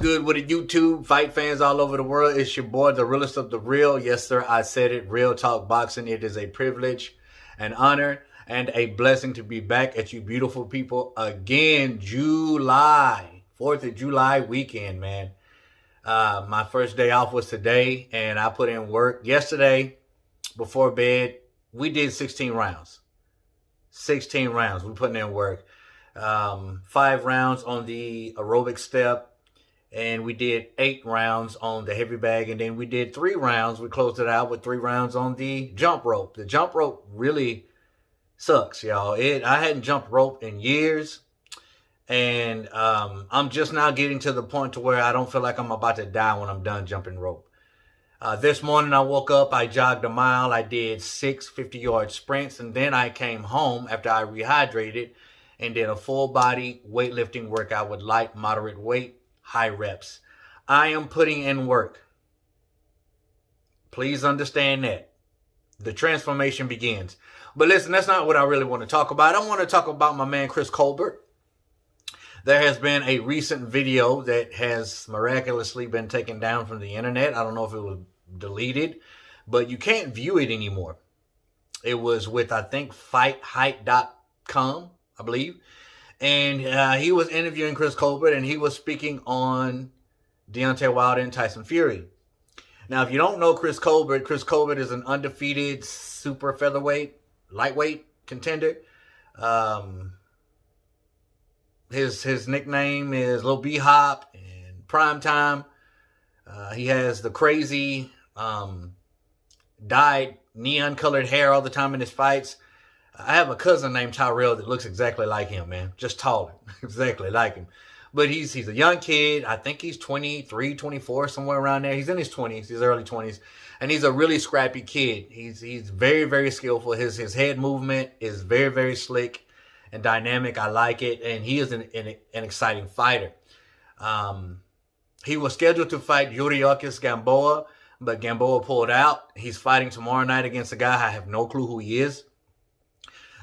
good with it, YouTube fight fans all over the world? It's your boy, the realest of the real. Yes, sir, I said it. Real Talk Boxing. It is a privilege, an honor, and a blessing to be back at you beautiful people again. July, 4th of July weekend, man. My first day off was today, and I put in work. Yesterday, before bed, we did 16 rounds. 16 rounds. We putting in work. 5 rounds on the aerobic step, and we did 8 rounds on the heavy bag, and then we did 3 rounds. We closed it out with 3 rounds on the jump rope. The jump rope really sucks, y'all. I hadn't jumped rope in years, and I'm just now getting to the point to where I don't feel like I'm about to die when I'm done jumping rope. This morning I woke up, I jogged a mile, I did 6 50-yard sprints, and then I came home after I rehydrated and did a full body weightlifting workout with light, moderate weight, high reps. I am putting in work. Please understand that. The transformation begins. But listen, that's not what I really want to talk about. I want to talk about my man, Chris Colbert. There has been a recent video that has miraculously been taken down from the internet. I don't know if it was deleted, but you can't view it anymore. It was with, I think, FightHype.com. I believe. And he was interviewing Chris Colbert, and he was speaking on Deontay Wilder and Tyson Fury. Now, if you don't know Chris Colbert is an undefeated super featherweight, lightweight contender. His nickname is Lil B-Hop and Primetime. He has the crazy dyed neon-colored hair all the time in his fights. I have a cousin named Tyrell that looks exactly like him, man. Just taller. Exactly like him. But he's a young kid. I think he's 23, 24, somewhere around there. He's in his 20s, his early 20s. And he's a really scrappy kid. He's very, very skillful. His head movement is very, very slick and dynamic. I like it. And he is an exciting fighter. He was scheduled to fight Yuriorkis Gamboa, but Gamboa pulled out. He's fighting tomorrow night against a guy I have no clue who he is.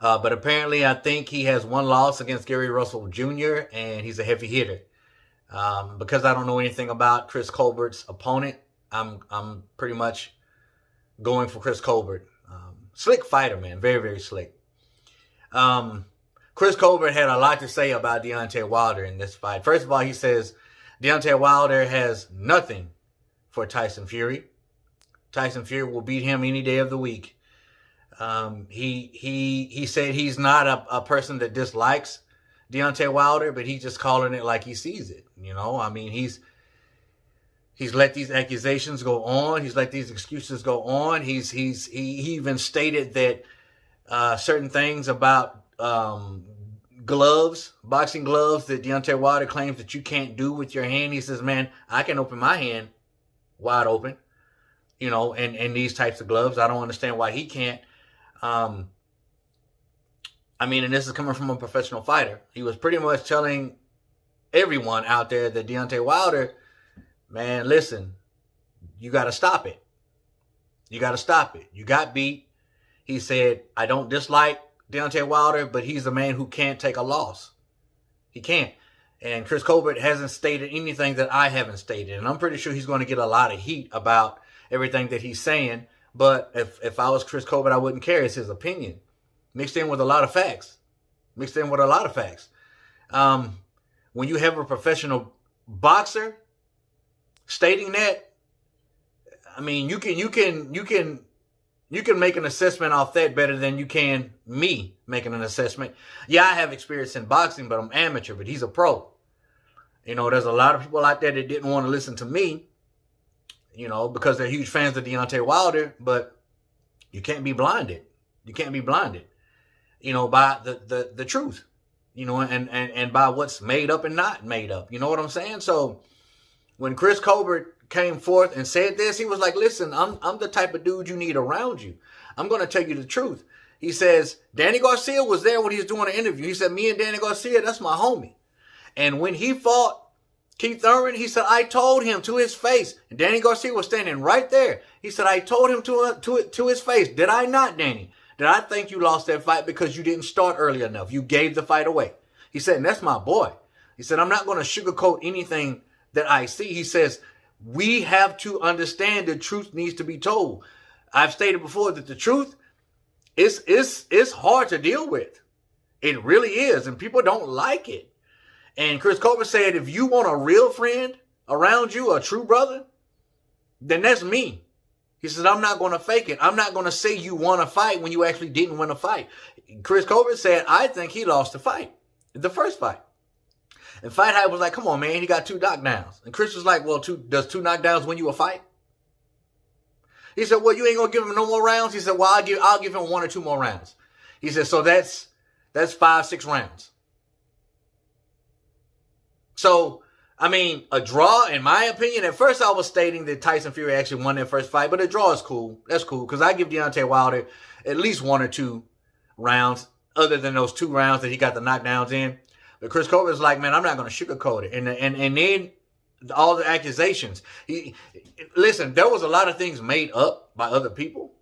But apparently, I think he has 1 loss against Gary Russell Jr., and he's a heavy hitter. Because I don't know anything about Chris Colbert's opponent, I'm pretty much going for Chris Colbert. Slick fighter, man. Very, very slick. Chris Colbert had a lot to say about Deontay Wilder in this fight. First of all, he says Deontay Wilder has nothing for Tyson Fury. Tyson Fury will beat him any day of the week. He said he's not a person that dislikes Deontay Wilder, but he's just calling it like he sees it. You know, I mean, he's let these accusations go on. He's let these excuses go on. He even stated that certain things about gloves, boxing gloves, that Deontay Wilder claims that you can't do with your hand. He says, man, I can open my hand wide open, you know, and these types of gloves. I don't understand why he can't. I mean, and this is coming from a professional fighter. He was pretty much telling everyone out there that Deontay Wilder, man, listen, you got to stop it. You got to stop it. You got beat. He said, I don't dislike Deontay Wilder, but he's a man who can't take a loss. He can't. And Chris Colbert hasn't stated anything that I haven't stated. And I'm pretty sure he's going to get a lot of heat about everything that he's saying. But if I was Chris Colbert, I wouldn't care. It's his opinion. Mixed in with a lot of facts. When you have a professional boxer stating that, I mean, you can make an assessment off that better than you can me making an assessment. Yeah, I have experience in boxing, but I'm amateur, but he's a pro. You know, there's a lot of people out there that didn't want to listen to me, you know, because they're huge fans of Deontay Wilder, but you can't be blinded. You can't be blinded, you know, by the truth, you know, and by what's made up and not made up. You know what I'm saying? So when Chris Colbert came forth and said this, he was like, listen, I'm the type of dude you need around you. I'm going to tell you the truth. He says, Danny Garcia was there when he was doing an interview. He said, me and Danny Garcia, that's my homie. And when he fought Keith Thurman, he said, I told him to his face. And Danny Garcia was standing right there. He said, I told him to his face. Did I not, Danny? Did I think you lost that fight because you didn't start early enough? You gave the fight away. He said, and that's my boy. He said, I'm not going to sugarcoat anything that I see. He says, we have to understand the truth needs to be told. I've stated before that the truth is hard to deal with. It really is. And people don't like it. And Chris Colbert said, if you want a real friend around you, a true brother, then that's me. He said, I'm not going to fake it. I'm not going to say you won a fight when you actually didn't win a fight. Chris Colbert said, I think he lost the fight, the first fight. And Fight Hype was like, come on, man, he got 2 knockdowns. And Chris was like, well, does 2 knockdowns win you a fight? He said, well, you ain't going to give him no more rounds? He said, well, I'll give him 1 or 2 more rounds. He said, so that's 5-6 rounds. So, I mean, a draw, in my opinion, at first I was stating that Tyson Fury actually won that first fight, but a draw is cool. That's cool, because I give Deontay Wilder at least 1 or 2 rounds, other than those 2 rounds that he got the knockdowns in. But Chris Colbert's like, man, I'm not going to sugarcoat it. And then all the accusations. Listen, there was a lot of things made up by other people.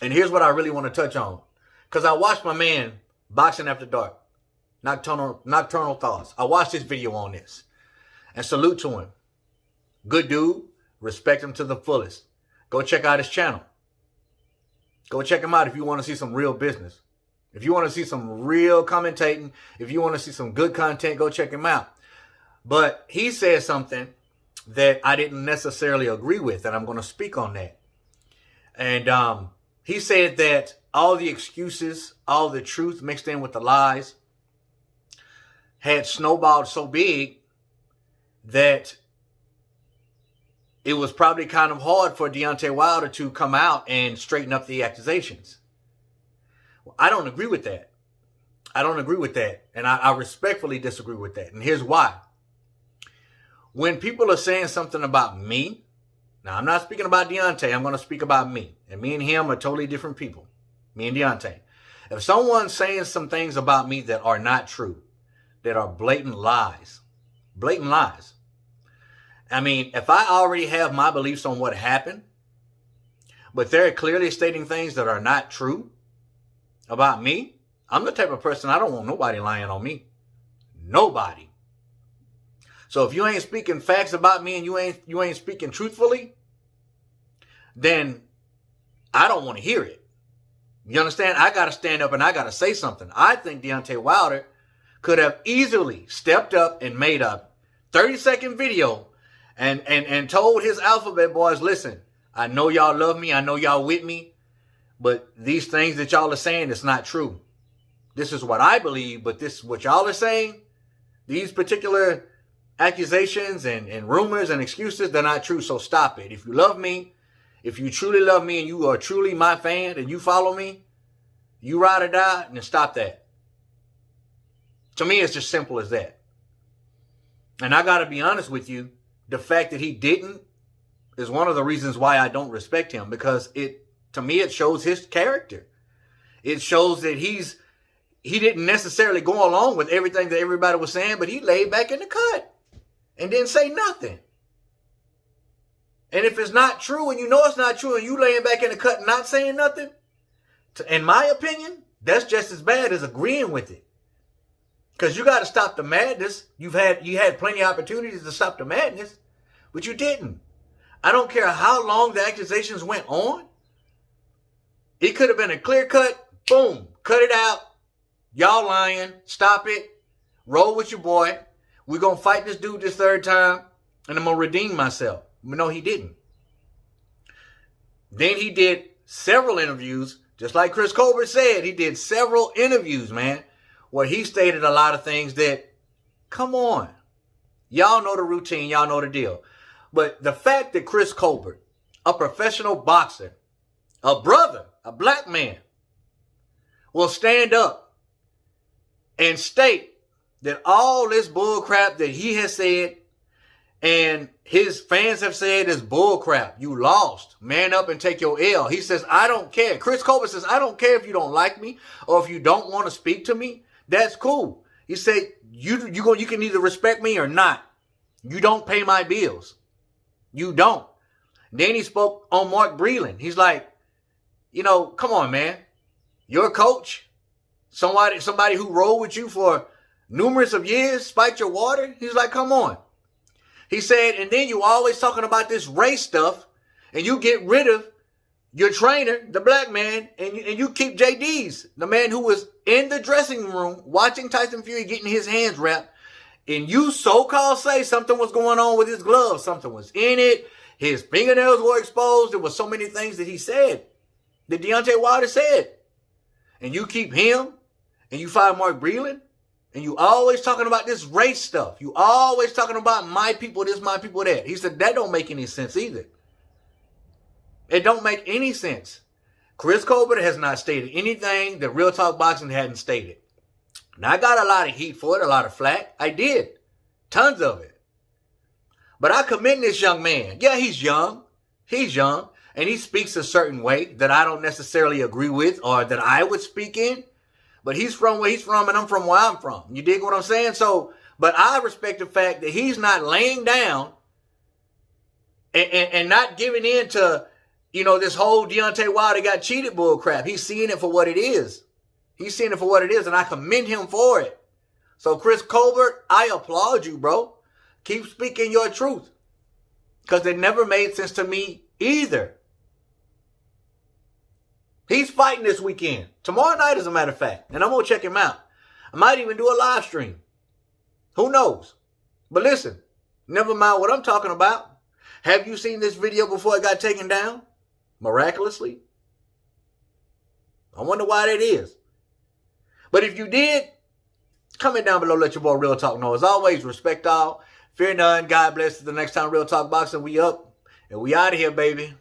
And here's what I really want to touch on. Because I watched my man, Boxing After Dark, Nocturnal Thoughts. I watched his video on this. And salute to him. Good dude. Respect him to the fullest. Go check out his channel. Go check him out if you want to see some real business. If you want to see some real commentating, if you want to see some good content, go check him out. But he said something that I didn't necessarily agree with, and I'm going to speak on that. And he said that all the excuses, all the truth mixed in with the lies had snowballed so big that it was probably kind of hard for Deontay Wilder to come out and straighten up the accusations. Well, I don't agree with that. I don't agree with that. And I respectfully disagree with that. And here's why. When people are saying something about me, now I'm not speaking about Deontay, I'm going to speak about me. And me and him are totally different people. Me and Deontay. If someone's saying some things about me that are not true, that are blatant lies, I mean, if I already have my beliefs on what happened, but they're clearly stating things that are not true about me, I'm the type of person, I don't want nobody lying on me. Nobody. So if you ain't speaking facts about me and you ain't speaking truthfully, then I don't want to hear it. You understand? I got to stand up and I got to say something. I think Deontay Wilder could have easily stepped up and made a 30-second video and told his alphabet boys, listen, I know y'all love me. I know y'all with me. But these things that y'all are saying, it's not true. This is what I believe, but this is what y'all are saying. These particular accusations and rumors and excuses, they're not true. So stop it. If you love me, if you truly love me and you are truly my fan and you follow me, you ride or die, then stop that. To me, it's just simple as that. And I got to be honest with you, the fact that he didn't is one of the reasons why I don't respect him, because to me, it shows his character. It shows that he didn't necessarily go along with everything that everybody was saying, but he laid back in the cut and didn't say nothing. And if it's not true and you know it's not true and you laying back in the cut and not saying nothing, in my opinion, that's just as bad as agreeing with it. Because you got to stop the madness. You had plenty of opportunities to stop the madness, but you didn't. I don't care how long the accusations went on. It could have been a clear cut. Boom. Cut it out. Y'all lying. Stop it. Roll with your boy. We're going to fight this dude this 3rd time, and I'm going to redeem myself. But no, he didn't. Then he did several interviews, just like Chris Colbert said. He did several interviews, man, where he stated a lot of things that, come on. Y'all know the routine. Y'all know the deal. But the fact that Chris Colbert, a professional boxer, a brother, a black man, will stand up and state that all this bull crap that he has said and his fans have said is bull crap. You lost. Man up and take your L. He says, I don't care. Chris Colbert says, I don't care if you don't like me or if you don't want to speak to me. That's cool. He said, you can either respect me or not. You don't pay my bills. You don't. Then he spoke on Mark Breland. He's like, come on, man. You're a coach. Somebody who rolled with you for numerous of years, spiked your water. He's like, come on. He said, and then you always talking about this race stuff, and you get rid of your trainer, the black man, and you keep JD's, the man who was in the dressing room watching Tyson Fury getting his hands wrapped, and you so-called say something was going on with his gloves, something was in it, his fingernails were exposed, there were so many things that he said, that Deontay Wilder said. And you keep him, and you fire Mark Breland, and you always talking about this race stuff. You always talking about my people this, my people that. He said that don't make any sense either. It don't make any sense. Chris Colbert has not stated anything that Real Talk Boxing hadn't stated. Now, I got a lot of heat for it, a lot of flack. I did. Tons of it. But I commend this young man. Yeah, he's young. He's young. And he speaks a certain way that I don't necessarily agree with or that I would speak in. But he's from where he's from and I'm from where I'm from. You dig what I'm saying? So, but I respect the fact that he's not laying down and not giving in to, you know, this whole Deontay Wilder got cheated bull crap. He's seeing it for what it is. He's seeing it for what it is, and I commend him for it. So, Chris Colbert, I applaud you, bro. Keep speaking your truth. Because it never made sense to me either. He's fighting this weekend. Tomorrow night, as a matter of fact. And I'm going to check him out. I might even do a live stream. Who knows? But listen, never mind what I'm talking about. Have you seen this video before it got taken down? Miraculously? I wonder why that is. But if you did, comment down below, let your boy Real Talk know. As always, respect all. Fear none. God bless. Till the next time Real Talk Boxing, we up. And we out of here, baby.